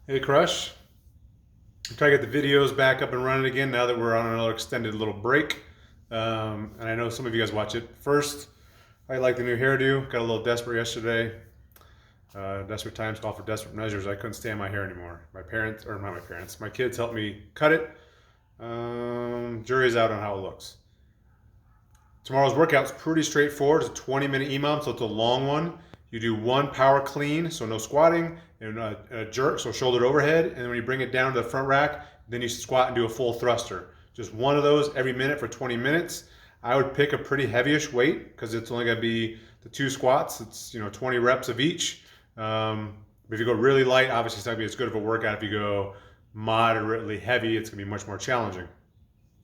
Hey Crush, I'm trying to get the videos back up and running again now that we're on another extended little break. And I know some of you guys watch it. First, I like the new hairdo. Got a little desperate yesterday. Desperate times call for desperate measures. I couldn't stand my hair anymore. My parents, or not my parents, my kids helped me cut it. Jury's out on how it looks. Tomorrow's workout's pretty straightforward. It's a 20-minute EMOM, so it's a long one. You do one power clean, so no squatting, and a jerk, so shoulder to overhead, and then when you bring it down to the front rack, then you squat and do a full thruster. Just one of those every minute for 20 minutes. I would pick a pretty heavyish weight because it's only going to be the two squats. It's 20 reps of each. But if you go really light, obviously it's not going to be as good of a workout. If you go moderately heavy, it's going to be much more challenging.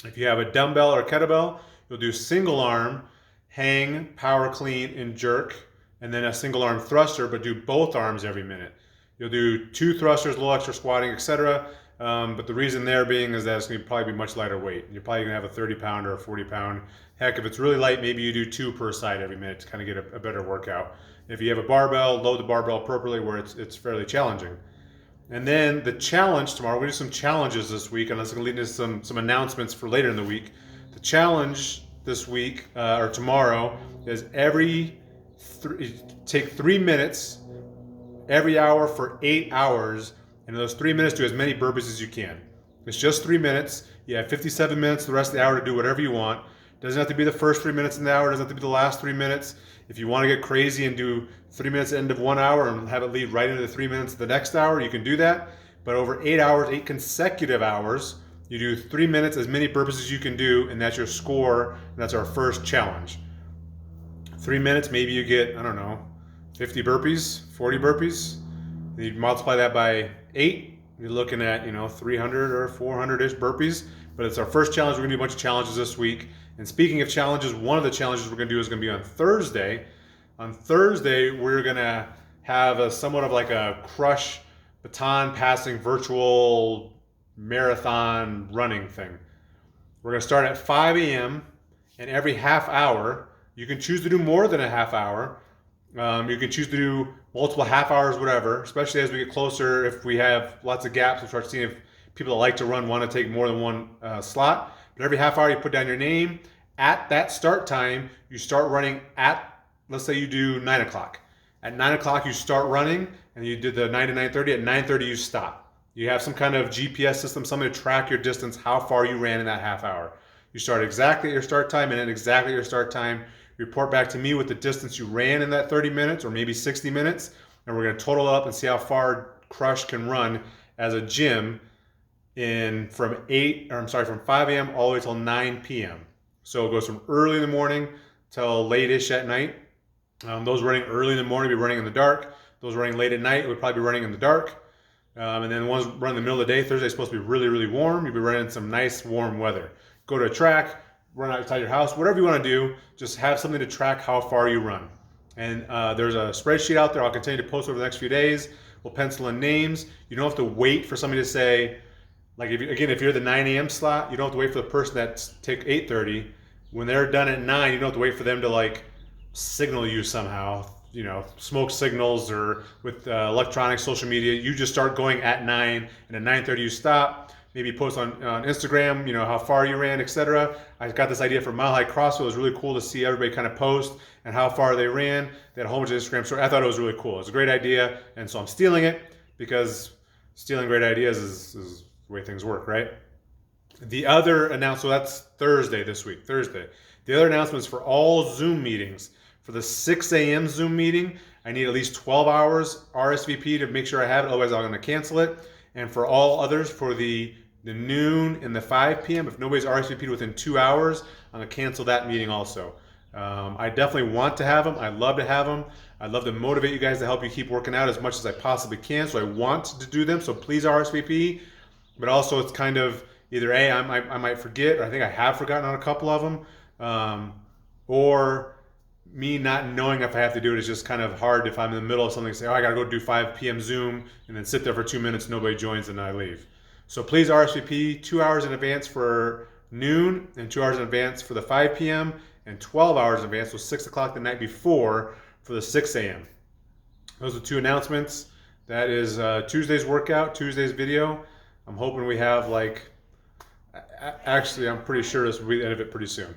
If you have a dumbbell or a kettlebell, you'll do single arm, hang, power clean, and jerk, and then a single arm thruster, but do both arms every minute. You'll do two thrusters, a little extra squatting, etc. But the reason there being is that it's going to probably be much lighter weight. You're probably going to have a 30 pound or a 40 pound. Heck, if it's really light, maybe you do two per side every minute to kind of get a better workout. If you have a barbell, load the barbell appropriately where it's fairly challenging. And then the challenge tomorrow, we're going to do some challenges this week, and that's going to lead into some announcements for later in the week. The challenge this week, or tomorrow, is take 3 minutes every hour for 8 hours, and in those 3 minutes, do as many burpees as you can. It's just 3 minutes. You have 57 minutes the rest of the hour to do whatever you want. Doesn't have to be the first 3 minutes in the hour. Doesn't have to be the last 3 minutes. If you want to get crazy and do 3 minutes at the end of 1 hour and have it lead right into the 3 minutes of the next hour, you can do that. But over 8 hours, 8 consecutive hours, you do 3 minutes, as many burpees as you can do, and that's your score, and that's our first challenge. 3 minutes, maybe you get, I don't know, 50 burpees, 40 burpees. You multiply that by 8, you're looking at, 300 or 400-ish burpees. But it's our first challenge. We're going to do a bunch of challenges this week. And speaking of challenges, one of the challenges we're going to do is going to be on Thursday. On Thursday, we're going to have a somewhat of like a crush baton passing virtual marathon running thing. We're going to start at 5 a.m. and every half hour, you can choose to do more than a half hour. You can choose to do multiple half hours, whatever, especially as we get closer. If we have lots of gaps, we'll start seeing if people that like to run want to take more than one slot. But every half hour, you put down your name. At that start time, you start running at, let's say you do 9 o'clock. At 9 o'clock, you start running, and you did the 9 to 9:30. At 9:30, you stop. You have some kind of GPS system, something to track your distance, how far you ran in that half hour. You start exactly at your start time, and then exactly at your start time, report back to me with the distance you ran in that 30 minutes or maybe 60 minutes, and we're going to total it up and see how far Crush can run as a gym from 5 a.m. all the way till 9 p.m. So it goes from early in the morning till late-ish at night. Those running early in the morning will be running in the dark. Those running late at night would probably be running in the dark. And then the ones running in the middle of the day, Thursday is supposed to be really, really warm. You'll be running in some nice warm weather. Go to a track, run outside your house, whatever you want to do, just have something to track how far you run. And there's a spreadsheet out there I'll continue to post over the next few days. We'll pencil in names. You don't have to wait for somebody to say, like, if you're the 9 a.m. slot, you don't have to wait for the person that take 8:30. When they're done at 9, you don't have to wait for them to signal you somehow, smoke signals or with electronic social media. You just start going at 9, and at 9:30 you stop. Maybe post on Instagram, how far you ran, etc. I got this idea for Mile High CrossFit. It was really cool to see everybody kind of post and how far they ran. They had a whole bunch of Instagram stories. I thought it was really cool. It was a great idea, and so I'm stealing it because stealing great ideas is the way things work, right? The other announcement, so that's Thursday this week, Thursday. The other announcements for all Zoom meetings. For the 6 a.m. Zoom meeting, I need at least 12 hours RSVP to make sure I have it, otherwise I'm going to cancel it. And for all others, for the noon and the 5 p.m., if nobody's RSVP'd within 2 hours, I'm going to cancel that meeting also. I definitely want to have them. I'd love to have them. I'd love to motivate you guys to help you keep working out as much as I possibly can. So I want to do them. So please RSVP. But also it's kind of either A, I might forget, or I think I have forgotten on a couple of them, or me not knowing if I have to do it is just kind of hard if I'm in the middle of something and say, I got to go do 5 p.m. Zoom, and then sit there for 2 minutes, nobody joins, and I leave. So please RSVP 2 hours in advance for noon, and 2 hours in advance for the 5 p.m., and 12 hours in advance, so 6 o'clock the night before for the 6 a.m. Those are 2 announcements. That is Tuesday's workout, Tuesday's video. I'm hoping we have like, actually, I'm pretty sure this will be the end of it pretty soon.